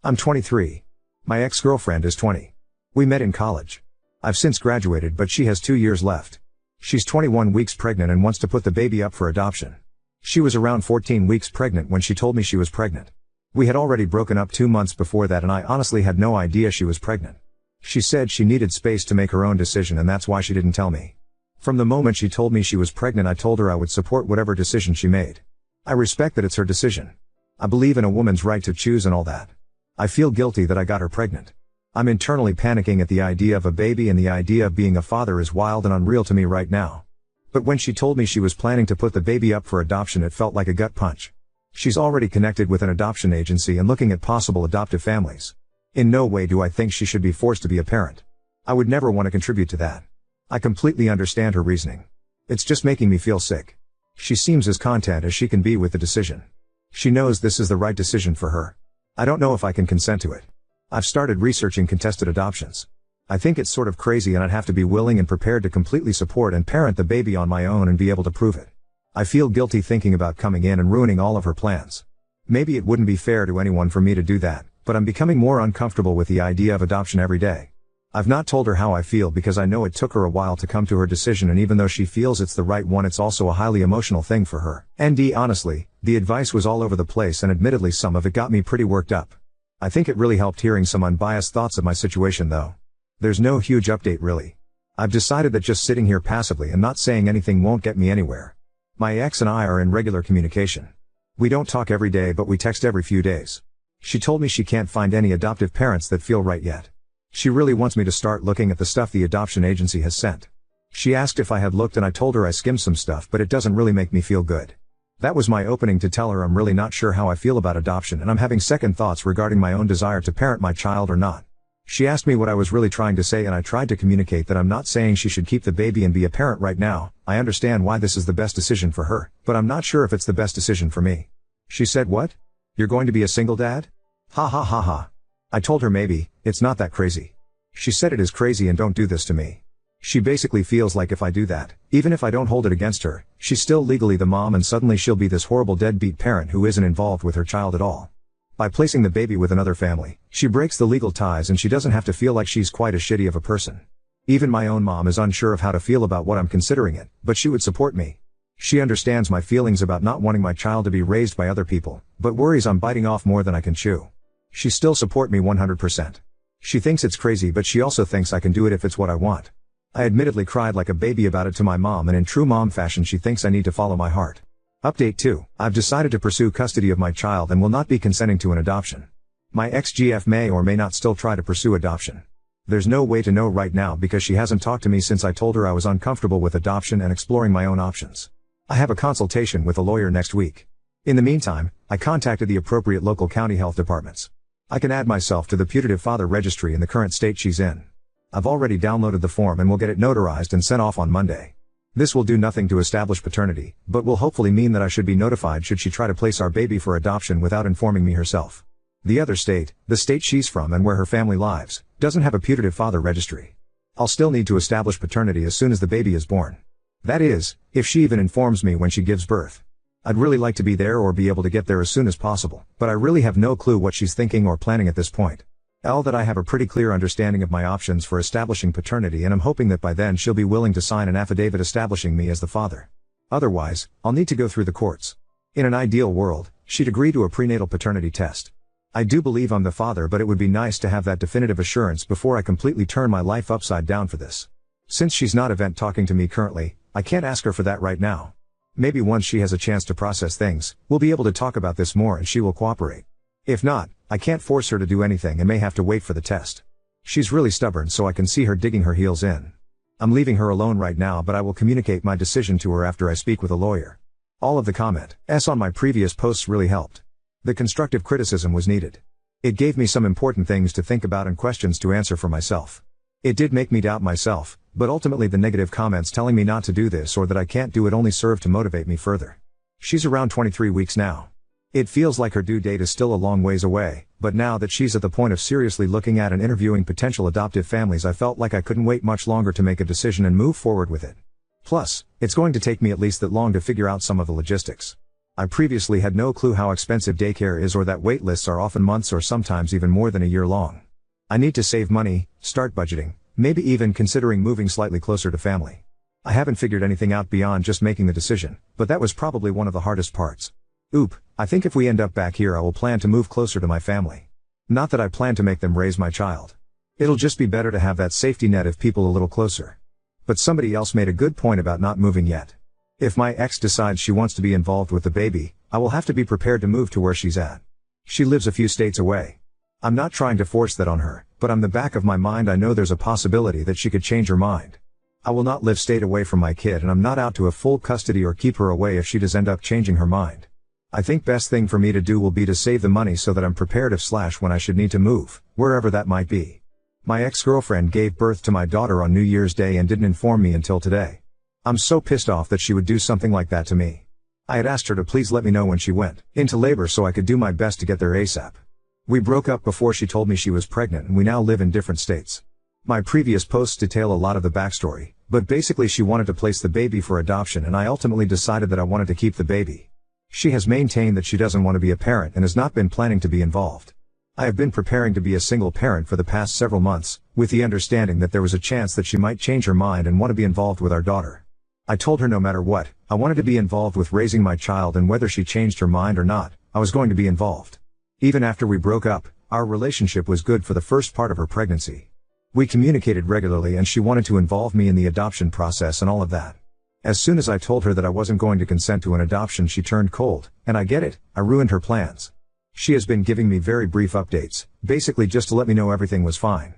I'm 23. My ex-girlfriend is 20. We met in college. I've since graduated, but she has 2 years left. She's 21 weeks pregnant and wants to put the baby up for adoption. She was around 14 weeks pregnant when she told me she was pregnant. We had already broken up 2 months before that, and I honestly had no idea she was pregnant. She said she needed space to make her own decision, and that's why she didn't tell me. From the moment she told me she was pregnant, I told her I would support whatever decision she made. I respect that it's her decision. I believe in a woman's right to choose and all that. I feel guilty that I got her pregnant. I'm internally panicking at the idea of a baby, and the idea of being a father is wild and unreal to me right now. But when she told me she was planning to put the baby up for adoption, it felt like a gut punch. She's already connected with an adoption agency and looking at possible adoptive families. In no way do I think she should be forced to be a parent. I would never want to contribute to that. I completely understand her reasoning. It's just making me feel sick. She seems as content as she can be with the decision. She knows this is the right decision for her. I don't know if I can consent to it. I've started researching contested adoptions. I think it's sort of crazy, and I'd have to be willing and prepared to completely support and parent the baby on my own and be able to prove it. I feel guilty thinking about coming in and ruining all of her plans. Maybe it wouldn't be fair to anyone for me to do that, but I'm becoming more uncomfortable with the idea of adoption every day. I've not told her how I feel because I know it took her a while to come to her decision, and even though she feels it's the right one, it's also a highly emotional thing for her. And honestly, the advice was all over the place, and admittedly some of it got me pretty worked up. I think it really helped hearing some unbiased thoughts of my situation though. There's no huge update really. I've decided that just sitting here passively and not saying anything won't get me anywhere. My ex and I are in regular communication. We don't talk every day, but we text every few days. She told me she can't find any adoptive parents that feel right yet. She really wants me to start looking at the stuff the adoption agency has sent. She asked if I had looked, and I told her I skimmed some stuff, but it doesn't really make me feel good. That was my opening to tell her I'm really not sure how I feel about adoption, and I'm having second thoughts regarding my own desire to parent my child or not. She asked me what I was really trying to say, and I tried to communicate that I'm not saying she should keep the baby and be a parent right now. I understand why this is the best decision for her, but I'm not sure if it's the best decision for me. She said, "What? You're going to be a single dad?" Ha ha ha ha. I told her maybe, it's not that crazy. She said it is crazy and don't do this to me. She basically feels like if I do that, even if I don't hold it against her, she's still legally the mom, and suddenly she'll be this horrible deadbeat parent who isn't involved with her child at all. By placing the baby with another family, she breaks the legal ties, and she doesn't have to feel like she's quite as shitty of a person. Even my own mom is unsure of how to feel about what I'm considering it, but she would support me. She understands my feelings about not wanting my child to be raised by other people, but worries I'm biting off more than I can chew. She still support me 100%. She thinks it's crazy, but she also thinks I can do it if it's what I want. I admittedly cried like a baby about it to my mom, and in true mom fashion she thinks I need to follow my heart. Update 2. I've decided to pursue custody of my child and will not be consenting to an adoption. My ex-GF may or may not still try to pursue adoption. There's no way to know right now because she hasn't talked to me since I told her I was uncomfortable with adoption and exploring my own options. I have a consultation with a lawyer next week. In the meantime, I contacted the appropriate local county health departments. I can add myself to the putative father registry in the current state she's in. I've already downloaded the form and will get it notarized and sent off on Monday. This will do nothing to establish paternity, but will hopefully mean that I should be notified should she try to place our baby for adoption without informing me herself. The other state, the state she's from and where her family lives, doesn't have a putative father registry. I'll still need to establish paternity as soon as the baby is born. That is, if she even informs me when she gives birth. I'd really like to be there or be able to get there as soon as possible, but I really have no clue what she's thinking or planning at this point. That I have a pretty clear understanding of my options for establishing paternity, and I'm hoping that by then she'll be willing to sign an affidavit establishing me as the father. Otherwise, I'll need to go through the courts. In an ideal world, she'd agree to a prenatal paternity test. I do believe I'm the father, but it would be nice to have that definitive assurance before I completely turn my life upside down for this. Since she's not event talking to me currently, I can't ask her for that right now. Maybe once she has a chance to process things, we'll be able to talk about this more and she will cooperate. If not, I can't force her to do anything and may have to wait for the test. She's really stubborn, so I can see her digging her heels in. I'm leaving her alone right now, but I will communicate my decision to her after I speak with a lawyer. All of the comments on my previous posts really helped. The constructive criticism was needed. It gave me some important things to think about and questions to answer for myself. It did make me doubt myself, but ultimately the negative comments telling me not to do this or that I can't do it only served to motivate me further. She's around 23 weeks now. It feels like her due date is still a long ways away, but now that she's at the point of seriously looking at and interviewing potential adoptive families, I felt like I couldn't wait much longer to make a decision and move forward with it. Plus, it's going to take me at least that long to figure out some of the logistics. I previously had no clue how expensive daycare is or that wait lists are often months or sometimes even more than a year long. I need to save money, start budgeting, maybe even considering moving slightly closer to family. I haven't figured anything out beyond just making the decision, but that was probably one of the hardest parts. I think if we end up back here I will plan to move closer to my family. Not that I plan to make them raise my child. It'll just be better to have that safety net of people a little closer. But somebody else made a good point about not moving yet. If my ex decides she wants to be involved with the baby, I will have to be prepared to move to where she's at. She lives a few states away. I'm not trying to force that on her, but on the back of my mind I know there's a possibility that she could change her mind. I will not live state away from my kid and I'm not out to have full custody or keep her away if she does end up changing her mind. I think best thing for me to do will be to save the money so that I'm prepared if / when I should need to move, wherever that might be. My ex-girlfriend gave birth to my daughter on New Year's Day and didn't inform me until today. I'm so pissed off that she would do something like that to me. I had asked her to please let me know when she went into labor so I could do my best to get there ASAP. We broke up before she told me she was pregnant and we now live in different states. My previous posts detail a lot of the backstory, but basically she wanted to place the baby for adoption and I ultimately decided that I wanted to keep the baby. She has maintained that she doesn't want to be a parent and has not been planning to be involved. I have been preparing to be a single parent for the past several months, with the understanding that there was a chance that she might change her mind and want to be involved with our daughter. I told her no matter what, I wanted to be involved with raising my child and whether she changed her mind or not, I was going to be involved. Even after we broke up, our relationship was good for the first part of her pregnancy. We communicated regularly and she wanted to involve me in the adoption process and all of that. As soon as I told her that I wasn't going to consent to an adoption she turned cold, and I get it, I ruined her plans. She has been giving me very brief updates, basically just to let me know everything was fine.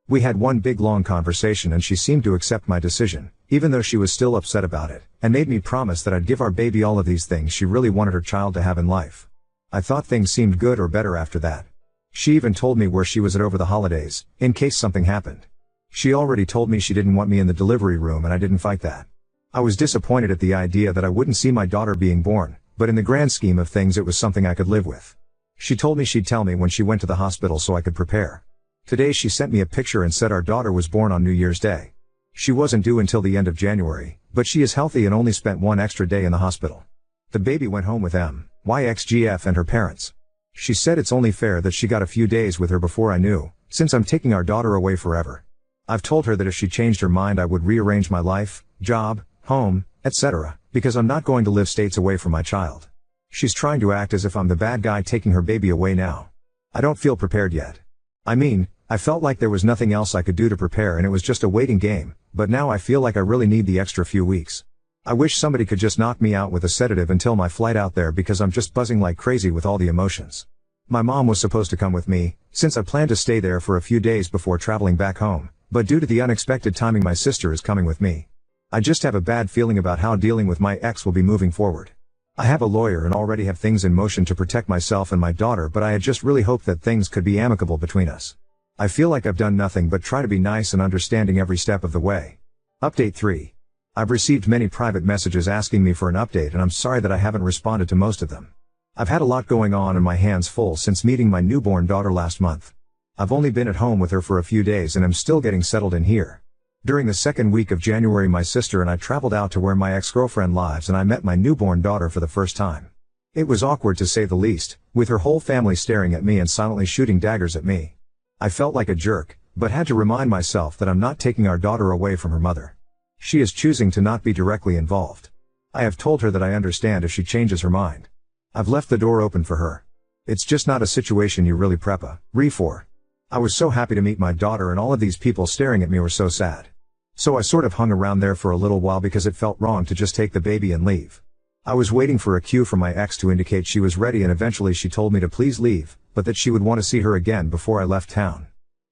We had one big long conversation and she seemed to accept my decision, even though she was still upset about it, and made me promise that I'd give our baby all of these things she really wanted her child to have in life. I thought things seemed good or better after that. She even told me where she was at over the holidays, in case something happened. She already told me she didn't want me in the delivery room and I didn't fight that. I was disappointed at the idea that I wouldn't see my daughter being born, but in the grand scheme of things it was something I could live with. She told me she'd tell me when she went to the hospital so I could prepare. Today she sent me a picture and said our daughter was born on New Year's Day. She wasn't due until the end of January, but she is healthy and only spent one extra day in the hospital. The baby went home with MYXGF and her parents. She said it's only fair that she got a few days with her before I knew, since I'm taking our daughter away forever. I've told her that if she changed her mind I would rearrange my life, job, home, etc., because I'm not going to live states away from my child. She's trying to act as if I'm the bad guy taking her baby away now. I don't feel prepared yet. I felt like there was nothing else I could do to prepare and it was just a waiting game, but now I feel like I really need the extra few weeks. I wish somebody could just knock me out with a sedative until my flight out there because I'm just buzzing like crazy with all the emotions. My mom was supposed to come with me, since I planned to stay there for a few days before traveling back home, but due to the unexpected timing my sister is coming with me. I just have a bad feeling about how dealing with my ex will be moving forward. I have a lawyer and already have things in motion to protect myself and my daughter, but I had just really hoped that things could be amicable between us. I feel like I've done nothing but try to be nice and understanding every step of the way. Update 3. I've received many private messages asking me for an update and I'm sorry that I haven't responded to most of them. I've had a lot going on and my hands full since meeting my newborn daughter last month. I've only been at home with her for a few days and am still getting settled in here. During the second week of January my sister and I traveled out to where my ex-girlfriend lives and I met my newborn daughter for the first time. It was awkward to say the least, with her whole family staring at me and silently shooting daggers at me. I felt like a jerk, but had to remind myself that I'm not taking our daughter away from her mother. She is choosing to not be directly involved. I have told her that I understand if she changes her mind. I've left the door open for her. It's just not a situation you really prepare for. I was so happy to meet my daughter and all of these people staring at me were so sad. So I sort of hung around there for a little while because it felt wrong to just take the baby and leave. I was waiting for a cue from my ex to indicate she was ready and eventually she told me to please leave, but that she would want to see her again before I left town.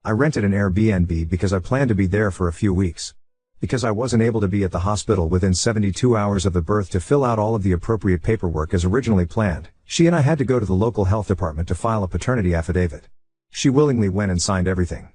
I rented an Airbnb because I planned to be there for a few weeks. Because I wasn't able to be at the hospital within 72 hours of the birth to fill out all of the appropriate paperwork as originally planned, she and I had to go to the local health department to file a paternity affidavit. She willingly went and signed everything.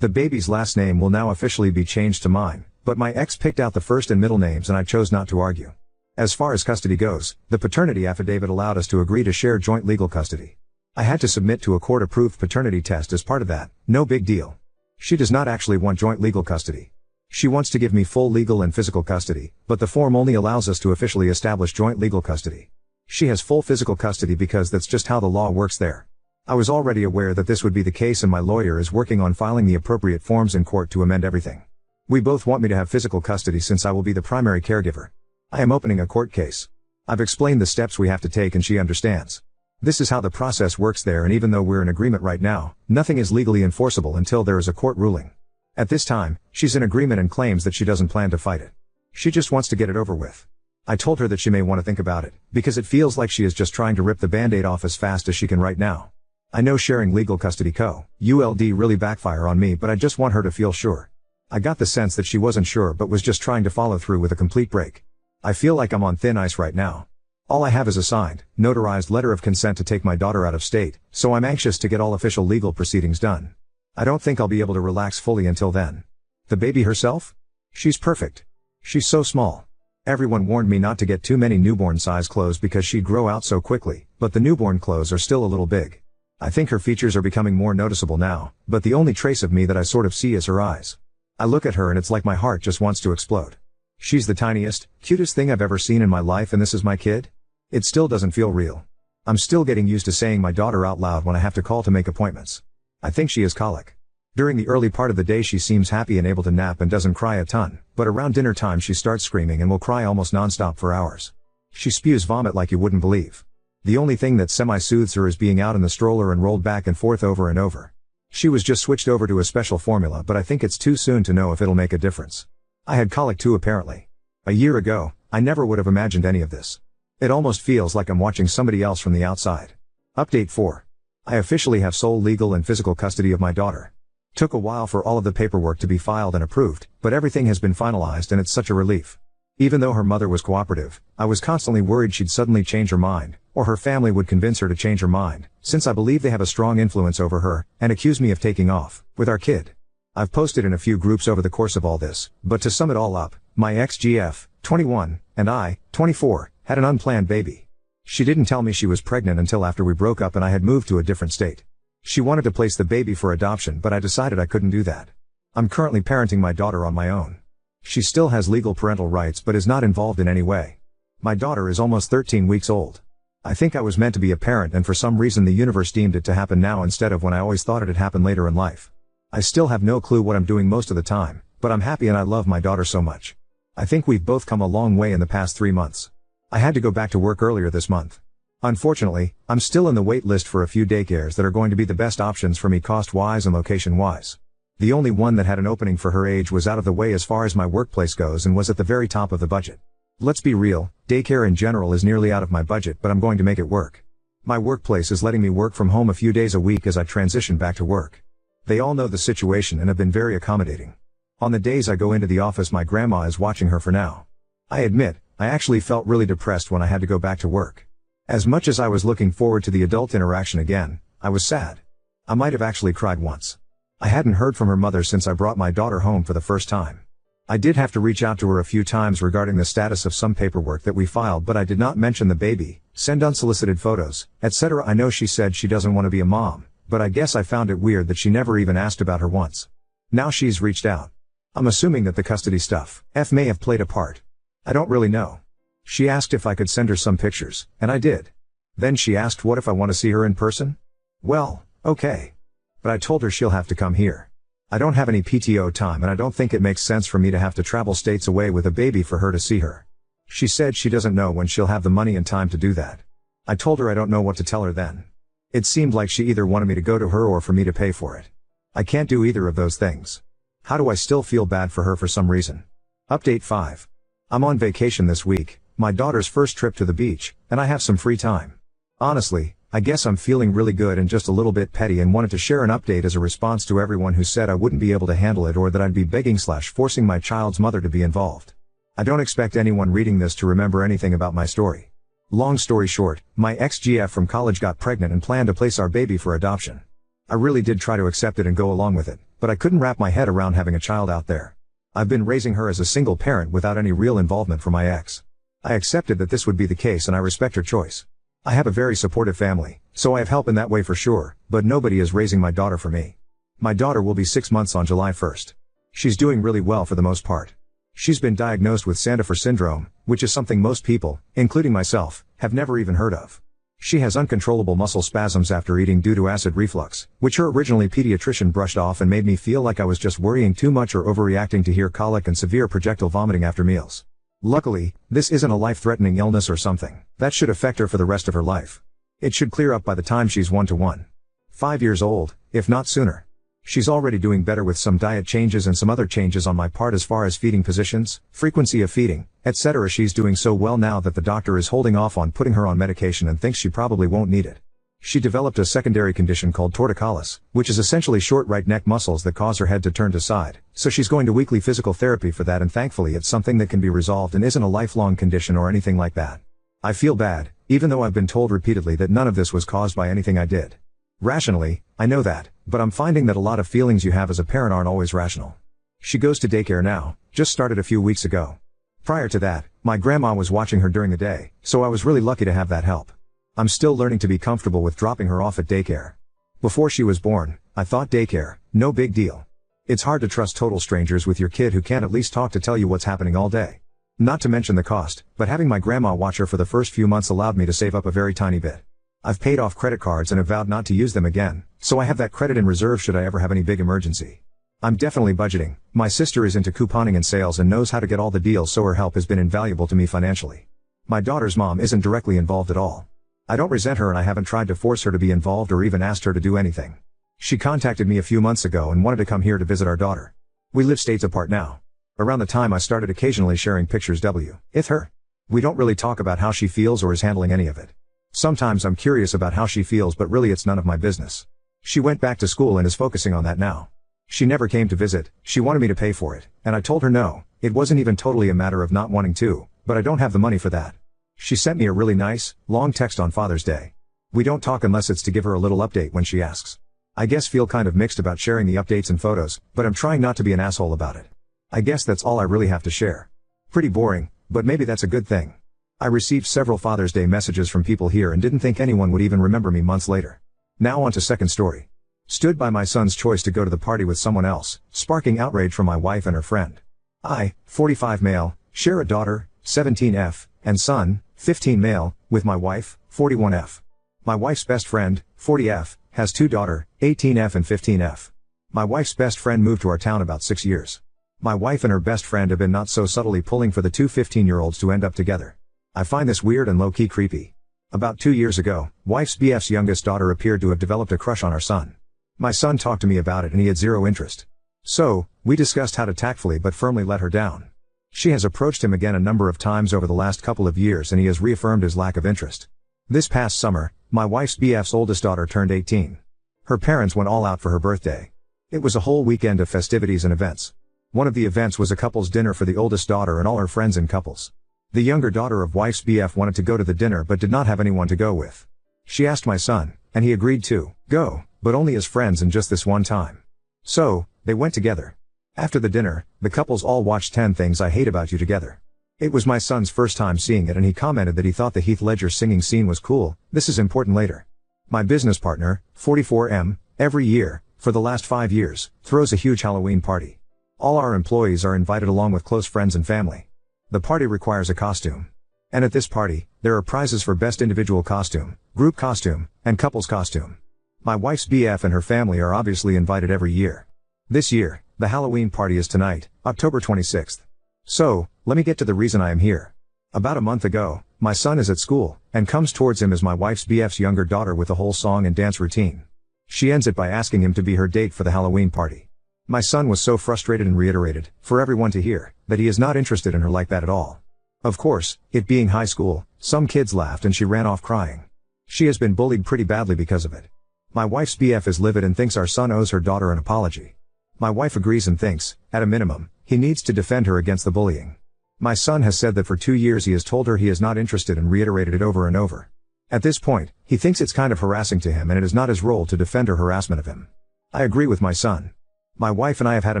The baby's last name will now officially be changed to mine, but my ex picked out the first and middle names and I chose not to argue. As far as custody goes, the paternity affidavit allowed us to agree to share joint legal custody. I had to submit to a court-approved paternity test as part of that, no big deal. She does not actually want joint legal custody. She wants to give me full legal and physical custody, but the form only allows us to officially establish joint legal custody. She has full physical custody because that's just how the law works there. I was already aware that this would be the case and my lawyer is working on filing the appropriate forms in court to amend everything. We both want me to have physical custody since I will be the primary caregiver. I am opening a court case. I've explained the steps we have to take and she understands. This is how the process works there, and even though we're in agreement right now, nothing is legally enforceable until there is a court ruling. At this time, she's in agreement and claims that she doesn't plan to fight it. She just wants to get it over with. I told her that she may want to think about it, because it feels like she is just trying to rip the band-aid off as fast as she can right now. I know sharing legal custody co-ULD really backfire on me, but I just want her to feel sure. I got the sense that she wasn't sure but was just trying to follow through with a complete break. I feel like I'm on thin ice right now. All I have is a signed, notarized letter of consent to take my daughter out of state, so I'm anxious to get all official legal proceedings done. I don't think I'll be able to relax fully until then. The baby herself? She's perfect. She's so small. Everyone warned me not to get too many newborn size clothes because she'd grow out so quickly, but the newborn clothes are still a little big. I think her features are becoming more noticeable now, but the only trace of me that I sort of see is her eyes. I look at her and it's like my heart just wants to explode. She's the tiniest, cutest thing I've ever seen in my life, and this is my kid? It still doesn't feel real. I'm still getting used to saying my daughter out loud when I have to call to make appointments. I think she has colic. During the early part of the day she seems happy and able to nap and doesn't cry a ton, but around dinner time she starts screaming and will cry almost non-stop for hours. She spews vomit like you wouldn't believe. The only thing that semi-soothes her is being out in the stroller and rolled back and forth over and over. She was just switched over to a special formula, but I think it's too soon to know if it'll make a difference. I had colic too apparently. A year ago, I never would have imagined any of this. It almost feels like I'm watching somebody else from the outside. Update 4. I officially have sole legal and physical custody of my daughter. Took a while for all of the paperwork to be filed and approved, but everything has been finalized and it's such a relief. Even though her mother was cooperative, I was constantly worried she'd suddenly change her mind, or her family would convince her to change her mind, since I believe they have a strong influence over her, and accuse me of taking off with our kid. I've posted in a few groups over the course of all this, but to sum it all up, my ex-GF, 21, and I, 24, had an unplanned baby. She didn't tell me she was pregnant until after we broke up and I had moved to a different state. She wanted to place the baby for adoption, but I decided I couldn't do that. I'm currently parenting my daughter on my own. She still has legal parental rights but is not involved in any way. My daughter is almost 13 weeks old. I think I was meant to be a parent, and for some reason the universe deemed it to happen now instead of when I always thought it'd happen later in life. I still have no clue what I'm doing most of the time, but I'm happy and I love my daughter so much. I think we've both come a long way in the past 3 months. I had to go back to work earlier this month. Unfortunately, I'm still in the wait list for a few daycares that are going to be the best options for me cost-wise and location-wise. The only one that had an opening for her age was out of the way as far as my workplace goes and was at the very top of the budget. Let's be real, daycare in general is nearly out of my budget, but I'm going to make it work. My workplace is letting me work from home a few days a week as I transition back to work. They all know the situation and have been very accommodating. On the days I go into the office my grandma is watching her for now. I admit, I actually felt really depressed when I had to go back to work. As much as I was looking forward to the adult interaction again, I was sad. I might have actually cried once. I hadn't heard from her mother since I brought my daughter home for the first time. I did have to reach out to her a few times regarding the status of some paperwork that we filed, but I did not mention the baby, send unsolicited photos, etc. I know she said she doesn't want to be a mom, but I guess I found it weird that she never even asked about her once. Now she's reached out. I'm assuming that the custody stuff may have played a part. I don't really know. She asked if I could send her some pictures, and I did. Then she asked what if I want to see her in person? Well, okay. But I told her she'll have to come here. I don't have any PTO time and I don't think it makes sense for me to have to travel states away with a baby for her to see her. She said she doesn't know when she'll have the money and time to do that. I told her I don't know what to tell her then. It seemed like she either wanted me to go to her or for me to pay for it. I can't do either of those things. How do I still feel bad for her for some reason? Update 5. I'm on vacation this week, my daughter's first trip to the beach, and I have some free time. Honestly, I guess I'm feeling really good and just a little bit petty and wanted to share an update as a response to everyone who said I wouldn't be able to handle it or that I'd be begging/forcing my child's mother to be involved. I don't expect anyone reading this to remember anything about my story. Long story short, my ex-GF from college got pregnant and planned to place our baby for adoption. I really did try to accept it and go along with it, but I couldn't wrap my head around having a child out there. I've been raising her as a single parent without any real involvement from my ex. I accepted that this would be the case and I respect her choice. I have a very supportive family, so I have help in that way for sure, but nobody is raising my daughter for me. My daughter will be 6 months on July 1st. She's doing really well for the most part. She's been diagnosed with Sandifer syndrome, which is something most people, including myself, Have never even heard of. She has uncontrollable muscle spasms after eating due to acid reflux, which her originally pediatrician brushed off and made me feel like I was just worrying too much or overreacting to hear colic and severe projectile vomiting after meals. Luckily, this isn't a life-threatening illness or something that should affect her for the rest of her life. It should clear up by the time she's 1 to 1.5 years old, if not sooner. She's already doing better with some diet changes and some other changes on my part as far as feeding positions, frequency of feeding, etc. She's doing so well now that the doctor is holding off on putting her on medication and thinks she probably won't need it. She developed a secondary condition called torticollis, which is essentially short right neck muscles that cause her head to turn to side, so she's going to weekly physical therapy for that, and thankfully it's something that can be resolved and isn't a lifelong condition or anything like that. I feel bad, even though I've been told repeatedly that none of this was caused by anything I did. Rationally, I know that, but I'm finding that a lot of feelings you have as a parent aren't always rational. She goes to daycare now, just started a few weeks ago. Prior to that, my grandma was watching her during the day, so I was really lucky to have that help. I'm still learning to be comfortable with dropping her off at daycare. Before she was born, I thought daycare, no big deal. It's hard to trust total strangers with your kid who can't at least talk to tell you what's happening all day. Not to mention the cost, but having my grandma watch her for the first few months allowed me to save up a very tiny bit. I've paid off credit cards and have vowed not to use them again, so I have that credit in reserve should I ever have any big emergency. I'm definitely budgeting. My sister is into couponing and sales and knows how to get all the deals, so her help has been invaluable to me financially. My daughter's mom isn't directly involved at all. I don't resent her and I haven't tried to force her to be involved or even asked her to do anything. She contacted me a few months ago and wanted to come here to visit our daughter. We live states apart now. Around the time I started occasionally sharing pictures with her. We don't really talk about how she feels or is handling any of it. Sometimes I'm curious about how she feels, but really it's none of my business. She went back to school and is focusing on that now. She never came to visit, she wanted me to pay for it, and I told her no, it wasn't even totally a matter of not wanting to, but I don't have the money for that. She sent me a really nice, long text on Father's Day. We don't talk unless it's to give her a little update when she asks. I guess feel kind of mixed about sharing the updates and photos, but I'm trying not to be an asshole about it. I guess that's all I really have to share. Pretty boring, but maybe that's a good thing. I received several Father's Day messages from people here and didn't think anyone would even remember me months later. Now on to second story. Stood by my son's choice to go to the party with someone else, sparking outrage from my wife and her friend. I, 45 male, share a daughter, 17F, and son, 15 male, with my wife, 41F. My wife's best friend, 40F, has 2 daughters, 18F and 15F. My wife's best friend moved to our town about 6 years. My wife and her best friend have been not so subtly pulling for the 2 15-year-olds to end up together. I find this weird and low-key creepy. About 2 years ago, wife's BF's youngest daughter appeared to have developed a crush on our son. My son talked to me about it and he had zero interest. So, we discussed how to tactfully but firmly let her down. She has approached him again a number of times over the last couple of years and he has reaffirmed his lack of interest. This past summer, my wife's BF's oldest daughter turned 18. Her parents went all out for her birthday. It was a whole weekend of festivities and events. One of the events was a couple's dinner for the oldest daughter and all her friends and couples. The younger daughter of wife's BF wanted to go to the dinner but did not have anyone to go with. She asked my son, and he agreed to go, but only as friends and just this one time. So, they went together. After the dinner, the couples all watched 10 Things I Hate About You together. It was my son's first time seeing it and he commented that he thought the Heath Ledger singing scene was cool. This is important later. My business partner, 44M, every year, for the last 5 years, throws a huge Halloween party. All our employees are invited along with close friends and family. The party requires a costume. And at this party, there are prizes for best individual costume, group costume, and couples costume. My wife's BF and her family are obviously invited every year. This year, the Halloween party is tonight, October 26th. So, let me get to the reason I am here. About a month ago, my son is at school, and comes towards him as my wife's BF's younger daughter with a whole song and dance routine. She ends it by asking him to be her date for the Halloween party. My son was so frustrated and reiterated, for everyone to hear, that he is not interested in her like that at all. Of course, it being high school, some kids laughed and she ran off crying. She has been bullied pretty badly because of it. My wife's BF is livid and thinks our son owes her daughter an apology. My wife agrees and thinks, at a minimum, he needs to defend her against the bullying. My son has said that for 2 years he has told her he is not interested and reiterated it over and over. At this point, he thinks it's kind of harassing to him and it is not his role to defend her harassment of him. I agree with my son. My wife and I have had a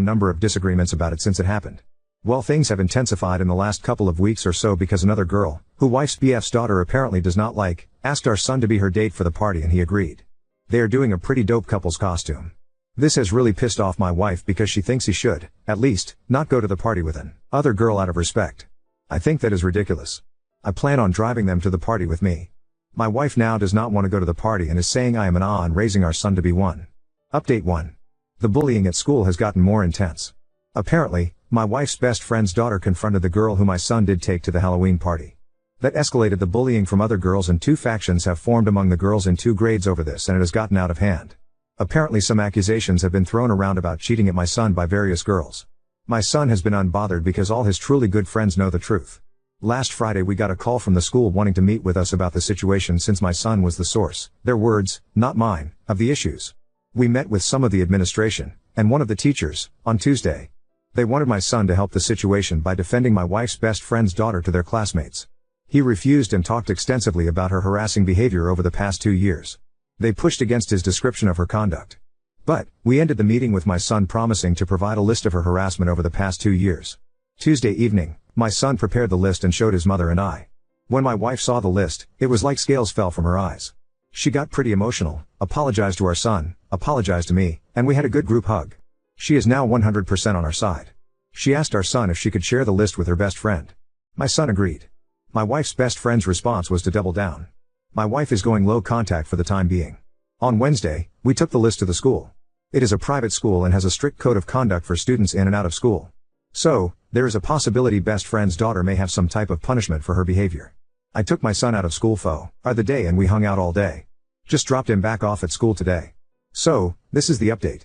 number of disagreements about it since it happened. Well, things have intensified in the last couple of weeks or so because another girl, who wife's BF's daughter apparently does not like, asked our son to be her date for the party and he agreed. They are doing a pretty dope couple's costume. This has really pissed off my wife because she thinks he should, at least, not go to the party with an other girl out of respect. I think that is ridiculous. I plan on driving them to the party with me. My wife now does not want to go to the party and is saying I am an on raising our son to be one. Update 1. The bullying at school has gotten more intense. Apparently, my wife's best friend's daughter confronted the girl who my son did take to the Halloween party. That escalated the bullying from other girls, and 2 factions have formed among the girls in 2 grades over this, and it has gotten out of hand. Apparently some accusations have been thrown around about cheating at my son by various girls. My son has been unbothered because all his truly good friends know the truth. Last Friday we got a call from the school wanting to meet with us about the situation, since my son was the source, their words, not mine, of the issues. We met with some of the administration, and one of the teachers, on Tuesday. They wanted my son to help the situation by defending my wife's best friend's daughter to their classmates. He refused and talked extensively about her harassing behavior over the past 2 years. They pushed against his description of her conduct. But, we ended the meeting with my son promising to provide a list of her harassment over the past 2 years. Tuesday evening, my son prepared the list and showed his mother and I. When my wife saw the list, it was like scales fell from her eyes. She got pretty emotional, apologized to our son, apologized to me, and we had a good group hug. She is now 100% on our side. She asked our son if she could share the list with her best friend. My son agreed. My wife's best friend's response was to double down. My wife is going low contact for the time being. On Wednesday, we took the list to the school. It is a private school and has a strict code of conduct for students in and out of school. So, there is a possibility best friend's daughter may have some type of punishment for her behavior. I took my son out of school for the day and we hung out all day. Just dropped him back off at school today. So, this is the update.